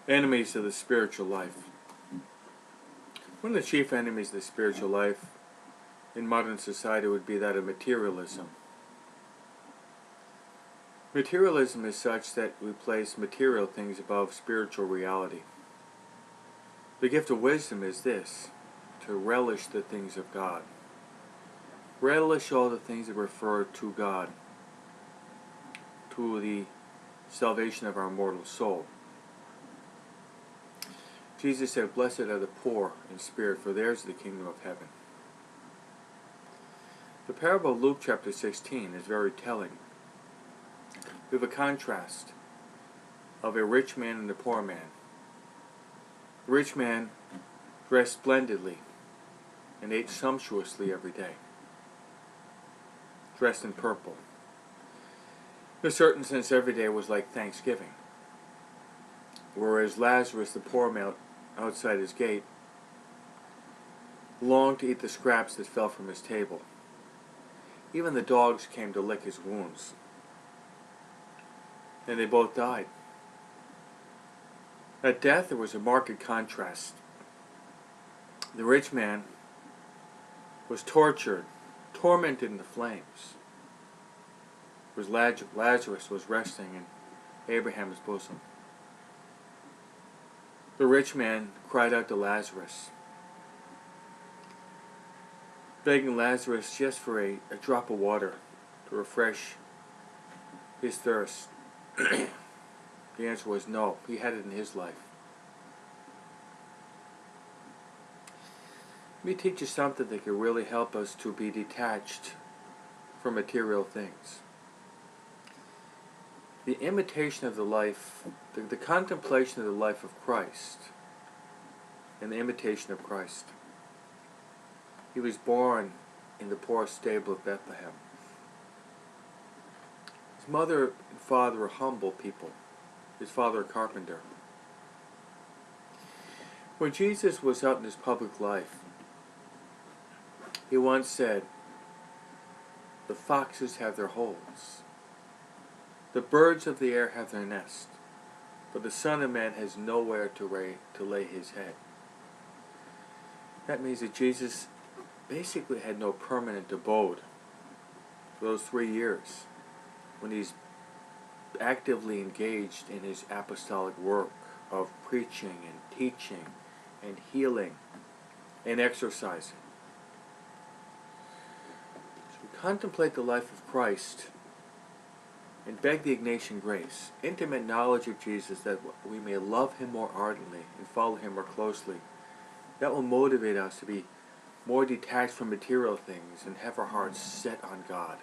Enemies of the spiritual life. One of the chief enemies of the spiritual life in modern society would be that of materialism. Materialism is such that we place material things above spiritual reality. The gift of wisdom is this: to relish the things of God. Relish all the things that refer to God, to the salvation of our mortal soul. Jesus said, "Blessed are the poor in spirit, for theirs is the kingdom of heaven." The parable of Luke chapter 16 is very telling. We have a contrast of a rich man and a poor man. The rich man dressed splendidly and ate sumptuously every day, dressed in purple. In a certain sense, every day was like Thanksgiving. Whereas Lazarus, the poor man outside his gate, longed to eat the scraps that fell from his table. Even the dogs came to lick his wounds. And they both died. At death, there was a marked contrast. The rich man was tortured, tormented in the flames. Whereas Lazarus was resting in Abraham's bosom. The rich man cried out to Lazarus, begging Lazarus just for a drop of water to refresh his thirst. The answer was no. He had it in his life. Let me teach you something that can really help us to be detached from material things. The imitation of the life, the contemplation of the life of Christ, and the imitation of Christ. He was born in the poor stable of Bethlehem. His mother and father were humble people. His father a carpenter. When Jesus was out in his public life, he once said, "The foxes have their holes. The birds of the air have their nest, but the Son of Man has nowhere to lay his head." That means that Jesus basically had no permanent abode for those 3 years when he's actively engaged in his apostolic work of preaching and teaching and healing and exercising. So contemplate the life of Christ and beg the Ignatian grace, intimate knowledge of Jesus, that we may love him more ardently and follow him more closely. That will motivate us to be more detached from material things and have our hearts set on God.